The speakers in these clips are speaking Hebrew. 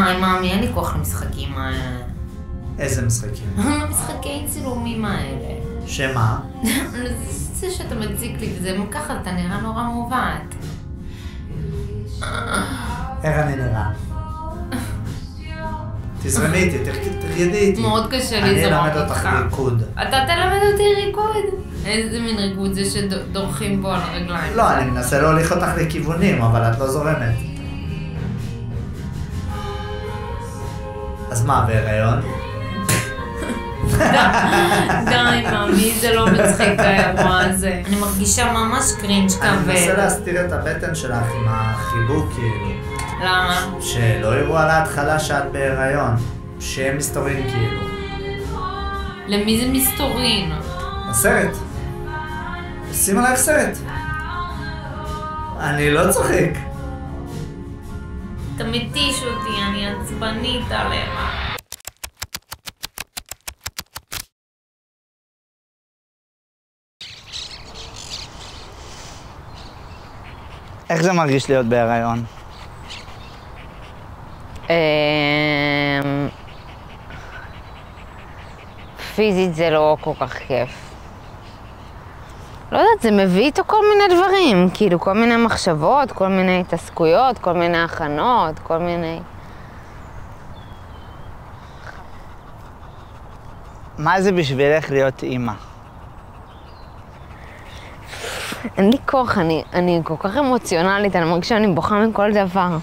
די, מאמי, אין לי כוח למשחקים האלה. איזה משחקים? המשחקי צילומים האלה. שמה? זה שאתה מציק לי וזה ככה, אתה נראה נורא מעוות. איך אני נראה? תזרמי איתי, תריידי איתי. מאוד קשה לי לזרום אותך. אני אלמד אותך ריקוד. אתה תלמד אותי ריקוד? איזה מין ריקוד זה שדורכים בו על הרגליים? לא, אני מנסה להוליך אותך לכיוונים, אבל את לא זורמת. אז מה, בהיריון? די, מאמי, זה לא מצחיק האירוע הזה. אני מרגישה ממש קרינג' כבד. אני מנסה להסתיר את הבטן שלך עם החיבוק, כאילו. למה? שלא יראו על ההתחלה שאת בהיריון. שיהיה מסתורין, כאילו. למי זה מסתורין? הסרט. שים עלייך סרט. אני לא צוחק. אתה מתיש אותי, אני עצבנית עליך. איך זה מרגיש להיות בהיריון? פיזית זה לא כל כך כיף. לא יודעת, זה מביא איתו כל מיני דברים, כאילו כל מיני מחשבות, כל מיני התעסקויות, כל מיני הכנות, כל מיני... מה זה בשבילך להיות אימא? אין לי כוח, אני כל כך אמוציונלית, אני מרגישה שאני בוכה מכל דבר.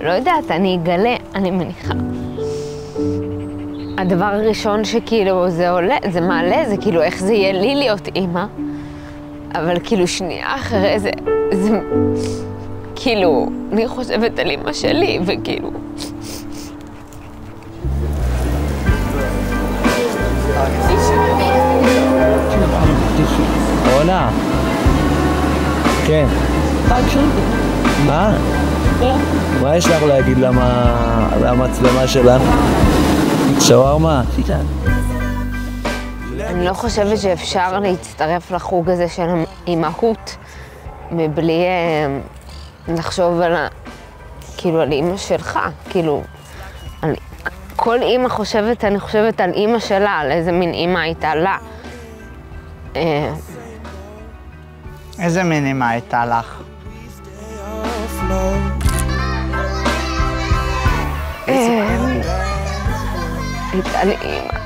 לא יודעת, אני אגלה, אני מניחה. הדבר הראשון שכאילו זה עולה, זה מעלה, זה כאילו איך זה יהיה לי להיות אימא. אבל כאילו שנייה אחרי זה כאילו, אני חושבת על אימא שלי, וכאילו... רונה. כן. מה? מה יש לך להגיד למצלמה שלך? שווארמה? אני לא חושבת שאפשר להצטרף לחוג הזה של האימהות מבלי לחשוב על כאילו על אימא שלך, כאילו כל אימא חושבת, אני חושבת על אימא שלה, על איזה מין אימא הייתה לה. איזה מין אימא הייתה לך? הייתה לי אימא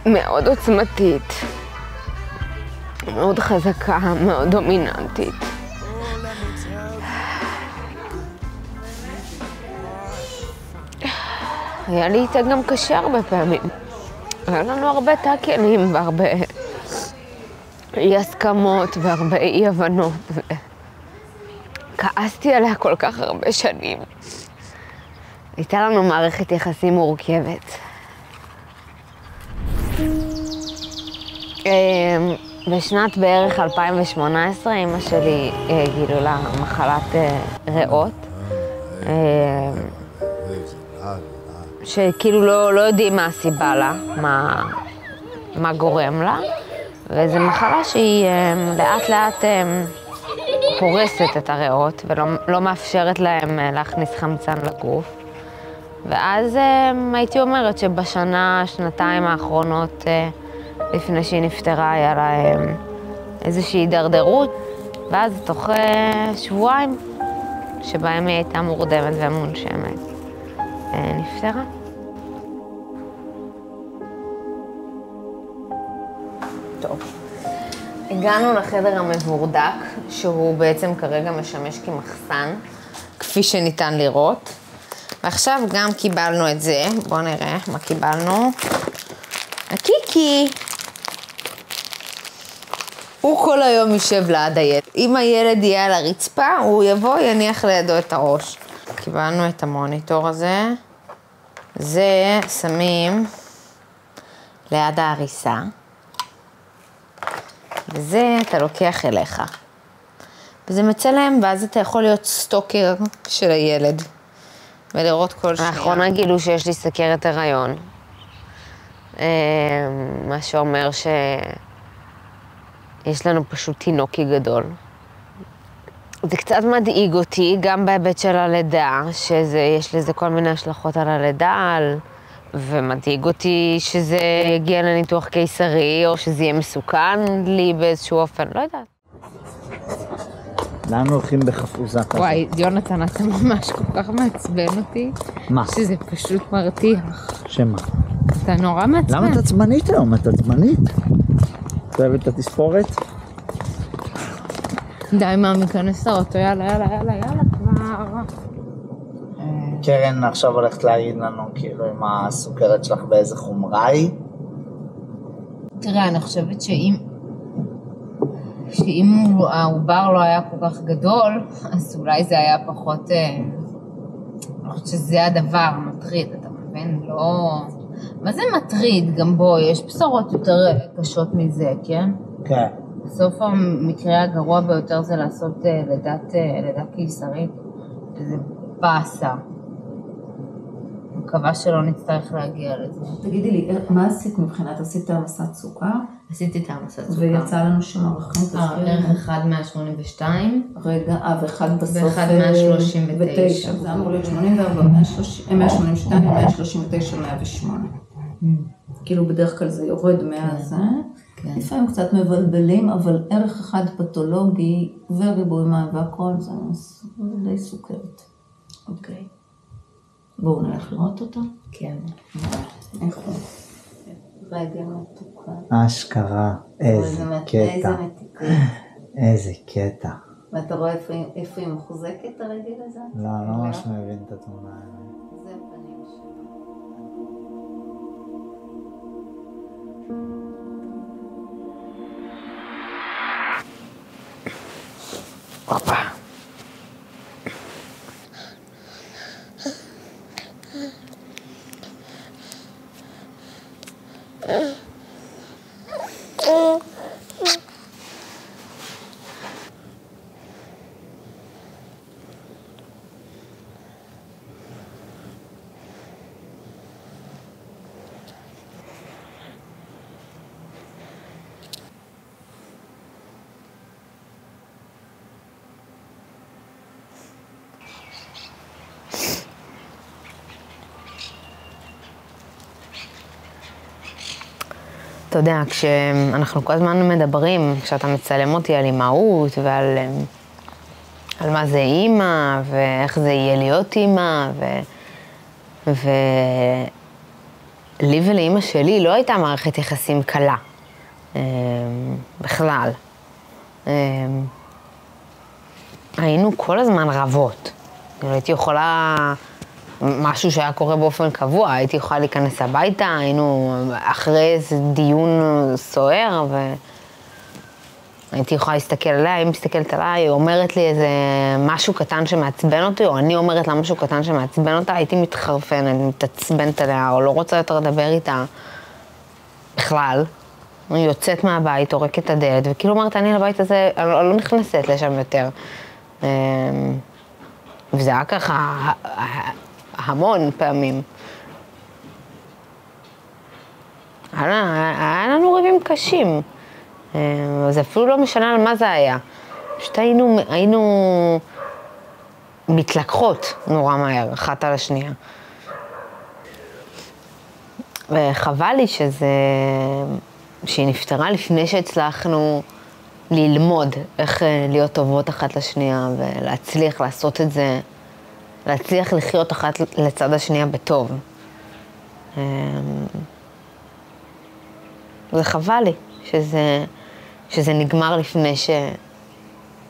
מאוד עוצמתית, מאוד חזקה, מאוד דומיננטית. היה לי איתה גם קשה הרבה פעמים. היה לנו הרבה תקנים והרבה אי הסכמות והרבה אי הבנות. כעסתי עליה כל כך הרבה שנים. הייתה לנו מערכת יחסים מורכבת. בשנת בערך 2018 אמא שלי גילו לה מחלת ריאות. שכאילו לא יודעים מה הסיבה לה, מה גורם לה. וזו מחלה שהיא לאט לאט הורסת את הריאות ולא מאפשרת להם להכניס חמצן לגוף. ואז הייתי אומרת שבשנה, שנתיים האחרונות לפני שהיא נפטרה היה לה איזושהי הידרדרות. ואז תוך שבועיים שבהם היא הייתה מורדמת ומונשמת, נפטרה. טוב. הגענו לחדר המבורדק, שהוא בעצם כרגע משמש כמחסן, כפי שניתן לראות. ועכשיו גם קיבלנו את זה, בואו נראה מה קיבלנו. הקיקי! הוא כל היום יושב ליד הילד. אם הילד יהיה על הרצפה, הוא יבוא, יניח לידו את הראש. קיבלנו את המוניטור הזה. זה שמים ליד ההריסה. וזה אתה לוקח אליך. וזה מצלם, ואז אתה יכול להיות סטוקר של הילד. ולראות כל שנייה. האחרונה גילו שיש לי סכרת הריון. מה שאומר יש לנו פשוט תינוקי גדול. זה קצת מדאיג אותי, גם בהיבט של הלידה, שיש לזה כל מיני השלכות על הלידה, ומדאיג אותי שזה יגיע לניתוח קיסרי, או שזה יהיה מסוכן לי באיזשהו אופן, לא יודעת. לאן הולכים בחפוזה כזאת? וואי, יונתן, אתה ממש כל כך מעצבן אותי. מה? שזה פשוט מרתיח. שמה? אתה נורא מעצבן. למה את עצמנית היום? את עצמנית? את אוהבת את התספורת? די, מה, מכנס לאוטו, יאללה, כבר. קרן עכשיו הולכת להגיד לנו כאילו עם הסוכרת שלך באיזה חומרה היא? תראה, אני חושבת שאם העובר לא היה כל כך גדול, אז אולי זה היה פחות... אני חושבת שזה הדבר מטריד, אתה מבין? לא... מה זה מטריד? גם בו יש בשורות יותר קשות מזה, כן? כן. בסוף המקרה הגרוע ביותר זה לעשות לידה קיסרית, וזה באסה. אני מקווה שלא נצטרך להגיע לזה. תגידי לי, מה עשית מבחינת? עשית המסת סוכר? עשיתי את המסת סוכר. ויצא לנו שם ערכים? ערך 1.182. רגע, ואחד בסוף... ו1.139. זה אמור להיות 84, 182, 139, 108. כאילו בדרך כלל זה יורד מהזה. לפעמים קצת מבלבלים, אבל ערך אחד פתולוגי וריבוי מים והכל, זה די סוכרת. אוקיי. בואו נלך לראות אותו? כן. איך הוא? רגע מתוקה. אשכרה, איזה קטע. איזה קטע. ואתה רואה איפה היא מחוזקת הרגל הזה? לא, אני לא ממש מבין את התמונה. זה הפנים שלו. הופה. אתה יודע, כשאנחנו כל הזמן מדברים, כשאתה מצלם אותי על אימהות ועל מה זה אימא ואיך זה יהיה להיות אימא ולי ולאימא שלי לא הייתה מערכת יחסים קלה בכלל. היינו כל הזמן רבות. הייתי יכולה... משהו שהיה קורה באופן קבוע, הייתי יכולה להיכנס הביתה, היינו אחרי איזה דיון סוער, והייתי יכולה להסתכל עליה, היא מסתכלת עליי, היא אומרת לי איזה משהו קטן שמעצבן אותי, או אני אומרת לה משהו קטן שמעצבן אותה, הייתי מתחרפנת, מתעצבנת עליה, או לא רוצה יותר לדבר איתה בכלל. אני יוצאת מהבית, עורקת את הדלת, וכאילו אומרת, אני לבית הזה, אני לא נכנסת לשם יותר. וזה היה ככה... המון פעמים. היה לנו ריבים קשים. זה אפילו לא משנה על מה זה היה. פשוט היינו מתלקחות נורא מהר, אחת על השנייה. וחבל לי שהיא נפטרה לפני שהצלחנו ללמוד איך להיות טובות אחת לשנייה ולהצליח לעשות את זה. להצליח לחיות אחת לצד השנייה בטוב. זה חבל לי שזה נגמר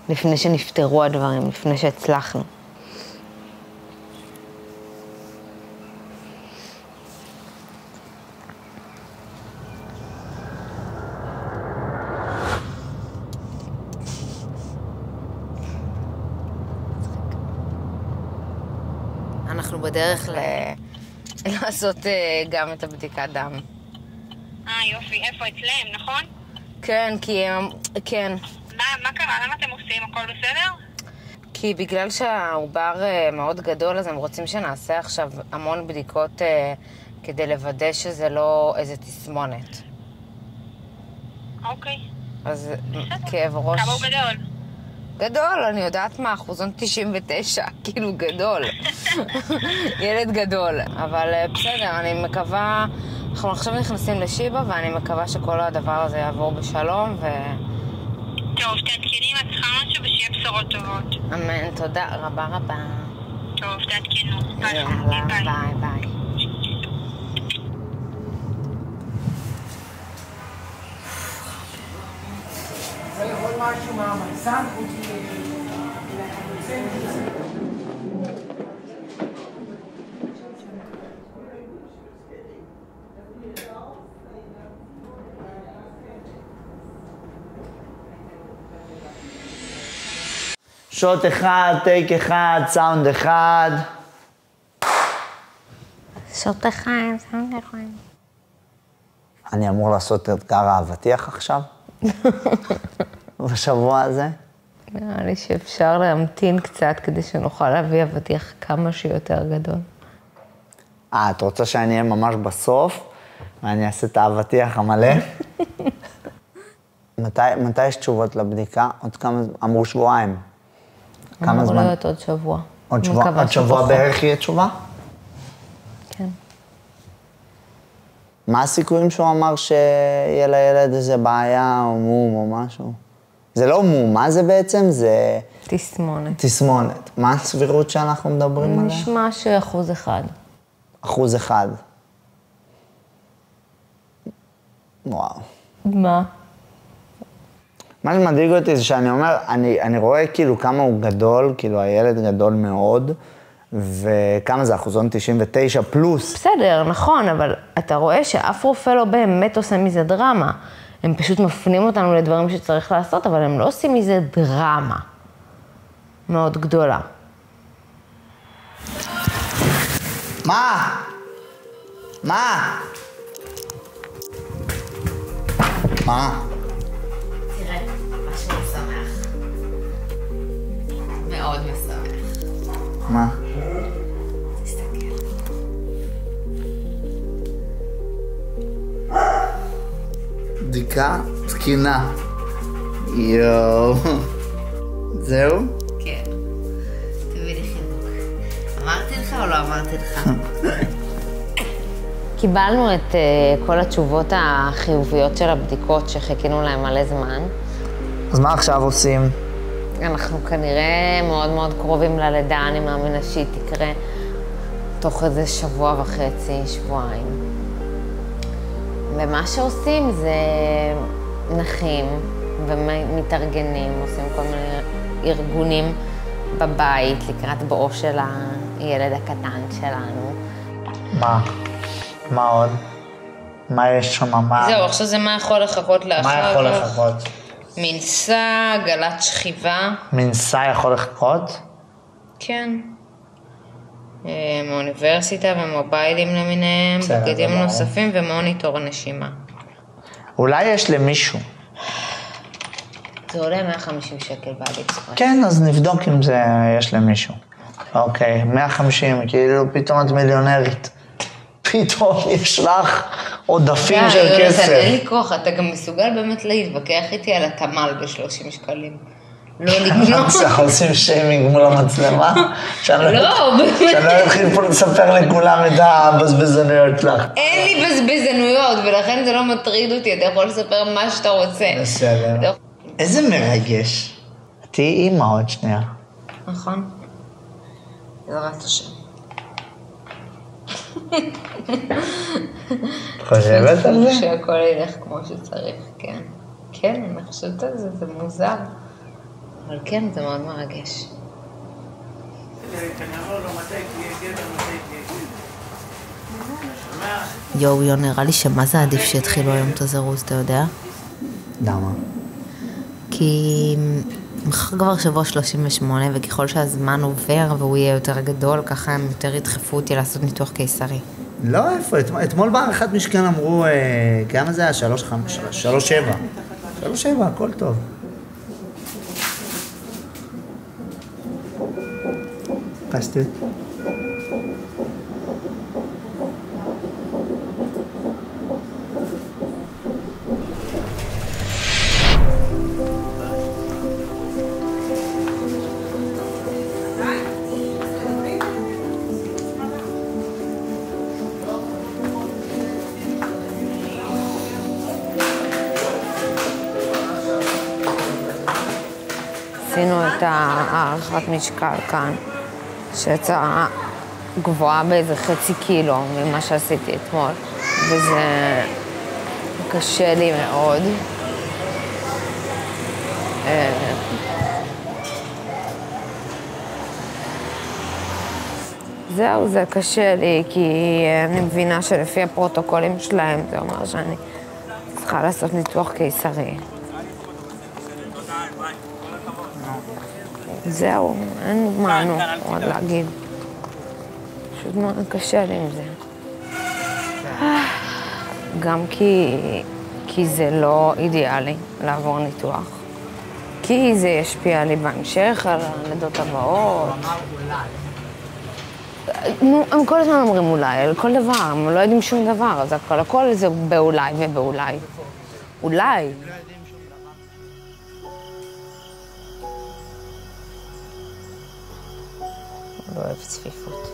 לפני שנפטרו הדברים, לפני שהצלחנו. אנחנו בדרך לעשות גם את הבדיקת דם. יופי, איפה אצלם, נכון? כן, כן. מה קרה? למה אתם עושים? הכל בסדר? כי בגלל שהעובר מאוד גדול, אז הם רוצים שנעשה עכשיו המון בדיקות כדי לוודא שזה לא איזה תסמונת. אוקיי. אז כאב ראש... כמה הוא גדול? גדול, אני יודעת מה, אחוזון 99, כאילו גדול. ילד גדול. אבל בסדר, אני מקווה... אנחנו עכשיו נכנסים לשיבה, ואני מקווה שכל הדבר הזה יעבור בשלום, טוב, תעדכני אם את צריכה משהו ושיהיה בשורות טובות. אמן, תודה רבה רבה. טוב, תעדכנו. יאללה, ביי ביי. שוט אחד, טייק אחד, סאונד אחד. שוט אחד, סאונד אחד. אני אמור לעשות אתגר האבטיח עכשיו? בשבוע הזה? נראה לי שאפשר להמתין קצת כדי שנוכל להביא אבטיח כמה שיותר גדול. את רוצה שאני אהיה ממש בסוף, ואני אעשה את האבטיח המלא? מתי יש תשובות לבדיקה? עוד כמה... אמרו שבועיים. כמה זמן? אמרו להיות עוד שבוע. עוד שבוע בערך יהיה תשובה? כן. מה הסיכויים שהוא אמר שיהיה לילד איזה בעיה או מום או משהו? זה לא מום, מה זה בעצם? זה... תסמונת. תסמונת. מה הסבירות שאנחנו מדברים עליה? נשמע ש1%. 1%. וואו. מה? מה שמדאיג אותי זה שאני אומר, אני רואה כאילו כמה הוא גדול, כאילו הילד גדול מאוד, וכמה זה אחוזון 99 פלוס. בסדר, נכון, אבל אתה רואה שאף רופא לא באמת עושה מזה דרמה. הם פשוט מפנים אותנו לדברים שצריך לעשות, אבל הם לא עושים מזה דרמה מאוד גדולה. מה? מה? מה? תראה, משהו משמח. מאוד משמח. מה? תסתכל. בדיקה תקינה. יואו. זהו? כן. תביא לי חיבוק. אמרתי לך או לא אמרתי לך? קיבלנו את כל התשובות החיוביות של הבדיקות שחיכינו להם מלא זמן. אז מה עכשיו עושים? אנחנו כנראה מאוד מאוד קרובים ללידה, אני מאמינה שהיא תקרה תוך איזה שבוע וחצי, שבועיים. ומה שעושים זה נחים ומתארגנים, עושים כל מיני ארגונים בבית לקראת בואו של הילד הקטן שלנו. מה? מה עוד? מה יש שם? מה? זהו, עכשיו זה מה יכול לחכות לאחר. מה יכול לחכות? מנסה, גלת שכיבה. מנסה יכול לחכות? כן. מאוניברסיטה ומוביילים למיניהם, בגדים נוספים ומוניטור נשימה. אולי יש למישהו. זה עולה 150 שקל באליאקספרס. כן, אז נבדוק אם זה יש למישהו. אוקיי, 150, כאילו פתאום את מיליונרית. פתאום יש לך עודפים של כסף. אין לי כוח, אתה גם מסוגל באמת להתווכח איתי על התמל ב-30 שקלים. לא לקנות. אנחנו עושים שיימינג מול המצלמה? לא, באמת. שאני לא אתחיל פה לספר לכולם את הבזבזנויות שלך. אין לי בזבזנויות, ולכן זה לא מטריד אותי, אתה יכול לספר מה שאתה רוצה. בסדר. איזה מרגש. תהיי אימא עוד שנייה. נכון. בעזרת השם. חושבת על זה? שהכל ילך כמו שצריך, כן. כן, אני חושבת על זה, זה מוזר. אבל כן, זה מאוד מרגש. יואו, נראה לי שמה זה עדיף שהתחילו היום את הזירוז, אתה יודע? למה? כי מחר כבר שבוע 38, וככל שהזמן עובר והוא יהיה יותר גדול, ככה הם יותר ידחפו אותי לעשות ניתוח קיסרי. לא, איפה? אתמול בערכת משכן אמרו, כמה זה היה? 3.7. 3.7, הכל טוב. פסטי. את הערכת משקל כאן, שיצאה גבוהה באיזה חצי קילו ממה שעשיתי אתמול, וזה קשה לי מאוד. זהו, זה קשה לי, כי אני מבינה שלפי הפרוטוקולים שלהם, זה אומר שאני צריכה לעשות ניתוח קיסרי. זהו, אין מה עוד להגיד. פשוט מאוד קשה לי עם זה. גם כי זה לא אידיאלי לעבור ניתוח. כי זה ישפיע לי בהמשך על הלידות הבאות. נו, הם כל הזמן אומרים אולי, על כל דבר, הם לא יודעים שום דבר, אז הכל זה באולי ובאולי. אולי. לא אוהב צפיפות.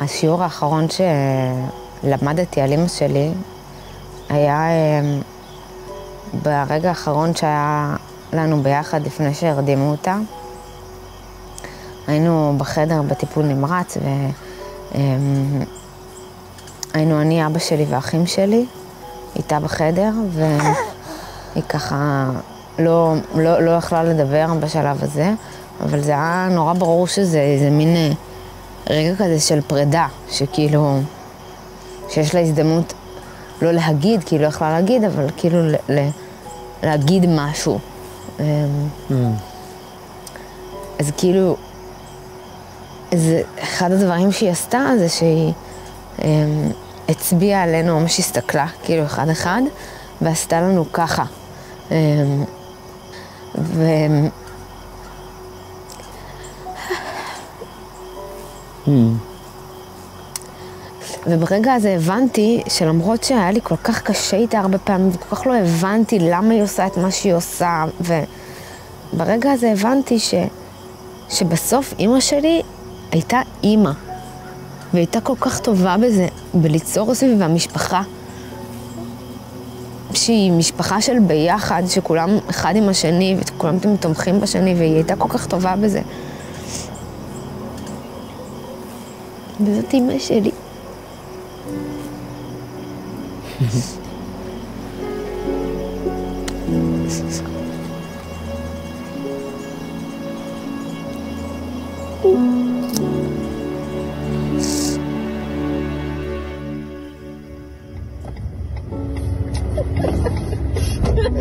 השיעור האחרון שלמדתי על אמא שלי היה ברגע האחרון שהיה לנו ביחד לפני שהרדימו אותה. היינו בחדר בטיפול נמרץ היינו אני, אבא שלי ואחים שלי איתה בחדר, והיא ככה לא יכלה לדבר בשלב הזה, אבל זה היה נורא ברור שזה איזה מין רגע כזה של פרידה, שכאילו, שיש לה הזדמנות לא להגיד, כי היא לא יכלה להגיד, אבל כאילו להגיד משהו. אז כאילו, אחד הדברים שהיא עשתה זה שהיא הצביעה עלינו, ממש הסתכלה, כאילו אחד, ועשתה לנו ככה. וברגע הזה הבנתי שלמרות שהיה לי כל כך קשה איתה הרבה פעמים, וכל כך לא הבנתי למה היא עושה את מה שהיא עושה, וברגע הזה הבנתי שבסוף אמא שלי הייתה אמא, והייתה כל כך טובה בזה, בליצור סביבה משפחה, שהיא משפחה של ביחד, שכולם אחד עם השני, וכולם תומכים בשני, והיא הייתה כל כך טובה בזה. וזאת אמא שלי.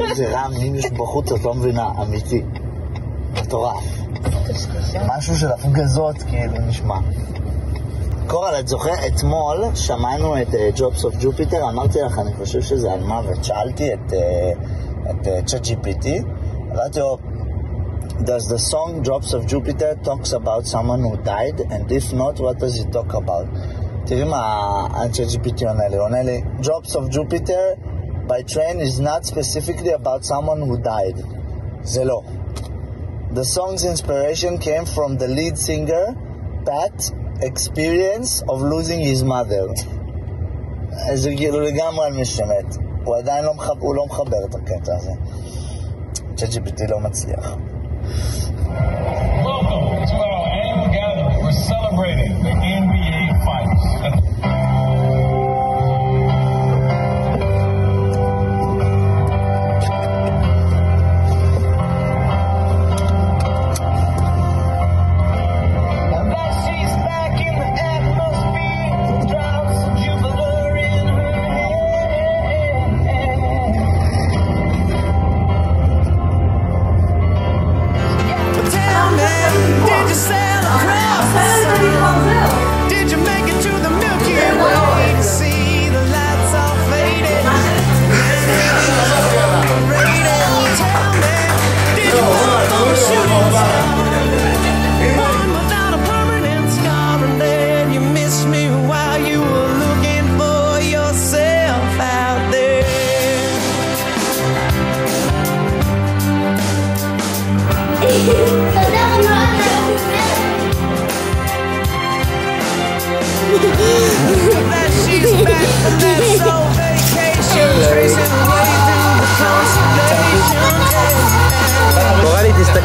איזה רעם נימיש בחוץ, את לא מבינה, אמיתי. מטורף. משהו של הפגזות כאילו נשמע. קורל, את זוכר, אתמול שמענו את Drops of Jupiter, אמרתי לך, אני חושב שזה על מוות. שאלתי את ChatGPT, אמרתי לו, does the song Drops of Jupiter talks about someone who died, and if not, what does it talk about? תראי מה ChatGPT עונה לי, Drops of Jupiter by train is not specifically about someone who died. זה לא. The song's inspiration came from the lead singer, Pat, experience of losing his mother. זה כאילו לגמרי על מי שמת. הוא עדיין לא מחבר את הקטע הזה. ChatGPT לא מצליח. Welcome to our annual gathering. We're celebrating the NBA Finals.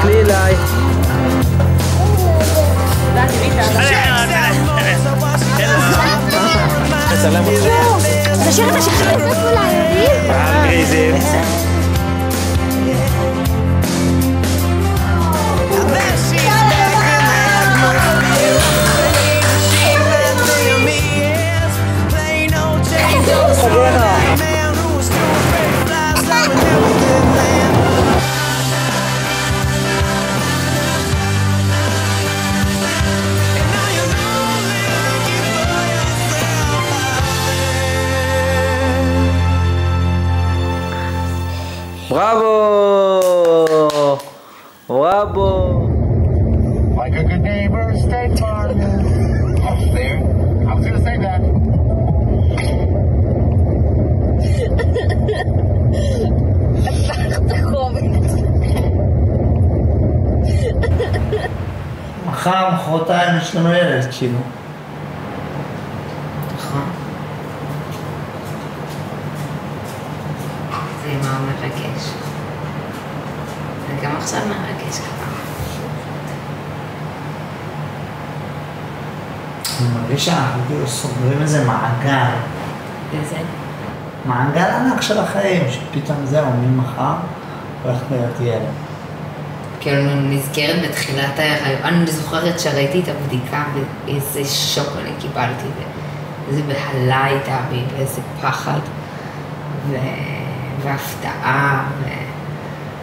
תסתכלי אליי. תצלם אותך. תשאיר את השחרר איפה לילדים? גריזים. בראבו! בראבו! Like a good neighbor, State Farm. There. I was gonna say that. מחר, מחרתיים, יש לנו ילד, כאילו. נכון. זה מאוד מרגש. וגם עכשיו מרגש כבר. אני מרגיש שאנחנו כאילו סוגרים איזה מעגל. וזה? מעגל ענק של החיים, שפתאום זהו, ממחר הולך להיות ילד. כאילו אני נזכרת בתחילת ההיריון, אני זוכרת שראיתי את הבדיקה ואיזה שוק אני קיבלתי ואיזה בהלה הייתה בי ואיזה פחד והפתעה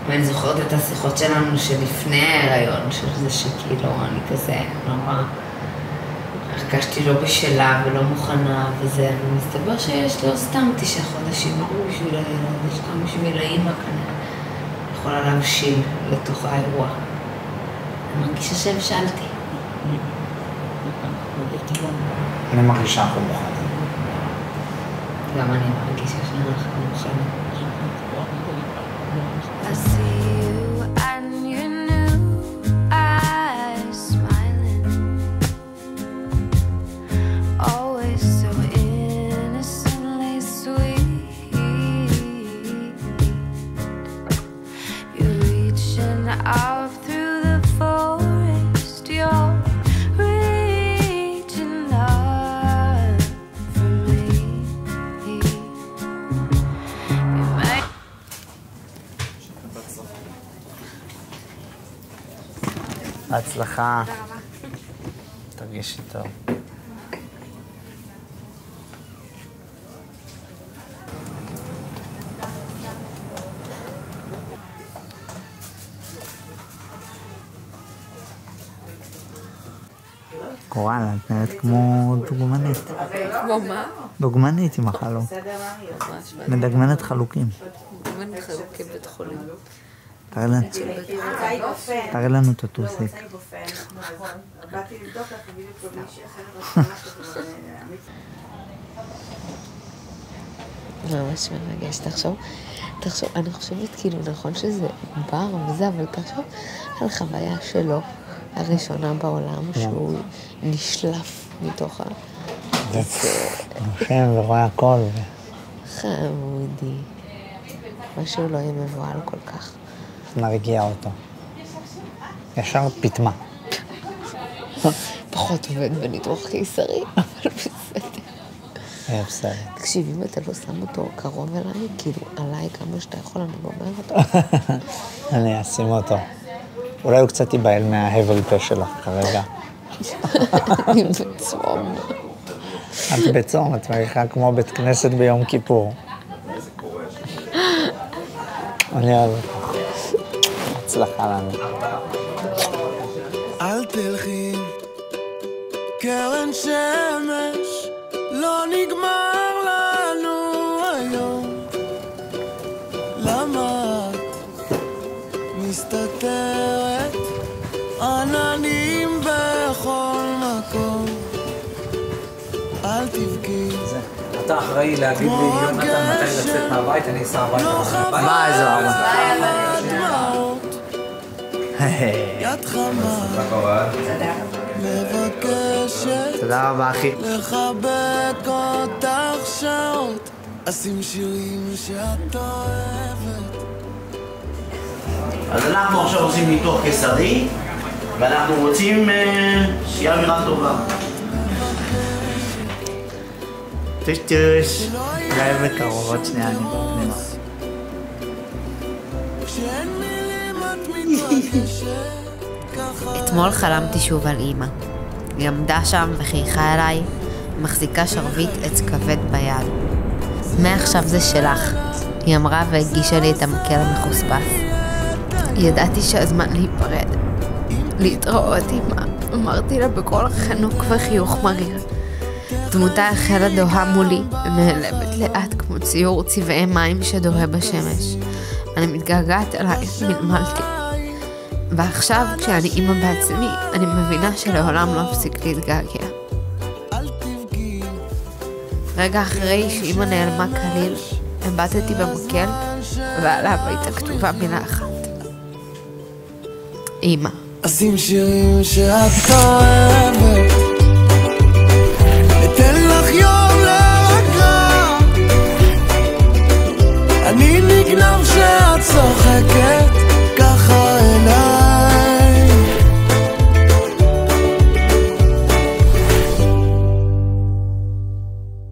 ואני זוכרת את השיחות שלנו שלפני ההיריון, שזה שכאילו אני כזה נורא הרגשתי לא בשלה ולא מוכנה וזה, ומסתבר שיש לו סתם 9 חודשים, לא בשביל הילד, יש גם בשביל האמא כנראה. יכולה להמשיל לתוך האירוע. אני מרגישה שהבשלתי. אני מרגיש שאנחנו מוכנים. גם אני מרגישה שאנחנו מוכנים. I see you and your new eyes smiling, always so innocently sweet. You're reaching out through the forest, you're reaching out for me. You make בהצלחה. תרגישי טוב. קורל, את נראית כמו דוגמנית. כמו מה? דוגמנית עם החלום. מדגמנת חלוקים. דוגמנית חלוקי בית חולים. תראה לנו את הטוסיק. באתי לבדוק לך בדיוק במישהי אחרת. ממש מרגש, תחשוב, אני חושבת כאילו נכון שזה בר וזה, אבל תחשוב על חוויה שלו, הראשונה בעולם, שהוא נשלף מתוך ה... נושם ורואה הכל. חמודי. משהו לא יהיה מבועל כל כך. נרגיע אותו. ישר פתמה. פחות עובד בניתוח קיסרי, אבל בסדר. בסדר. תקשיב, אם אתה לא שם אותו קרוב אליי, כאילו עליי כמה שאתה יכול, אני גומר אותו. אני אשים אותו. אולי הוא קצת ייבהל מההבל פה שלך כרגע. אני בצום. את בצום, את מריחה כמו בית כנסת ביום כיפור. אני אוהב אותך. הצלחה לנו. אל תלכי, קרן שמש, לא נגמר לנו היום. למה את מסתתרת, עננים בכל מקום. אל תבכי. אתה אחראי להגיד לי, יונתן, מתי לצאת מהבית, אני אסע הביתה. מה איזו אבא? יד חמה, מבקשת תודה רבה, אחי. לחבק אותך שעות, אשים שירים שאת אוהבת. אז אנחנו עכשיו עושים ניתוח קיסרי, ואנחנו רוצים שיהיה אווירה טובה. טוש טוש, נראה בקרוב, עוד שנייה אני בפנימה. אתמול חלמתי שוב על אמא. היא עמדה שם וחייכה אליי, מחזיקה שרביט עץ כבד ביד. מעכשיו זה שלך, היא אמרה והגישה לי את המקל המחוספס. ידעתי שהזמן להיפרד. להתראות אמא, אמרתי לה בקול חנוק וחיוך מריר. דמותה החלה דוהה מולי, נעלמת לאט כמו ציור צבעי מים שדוהה בשמש. אני מתגעגעת אלייך, מלמלתי. ועכשיו, כשאני אימא בעצמי, אני מבינה שלעולם לא אפסיק להתגעגע. רגע אחרי שאימא נעלמה כליל, הבטתי במקל, ועליו הייתה כתובה מילה אחת. אימא. אשים שירים שאת אוהבת, אתן לך יום להירגע, אני נגנב שאת צוחקת,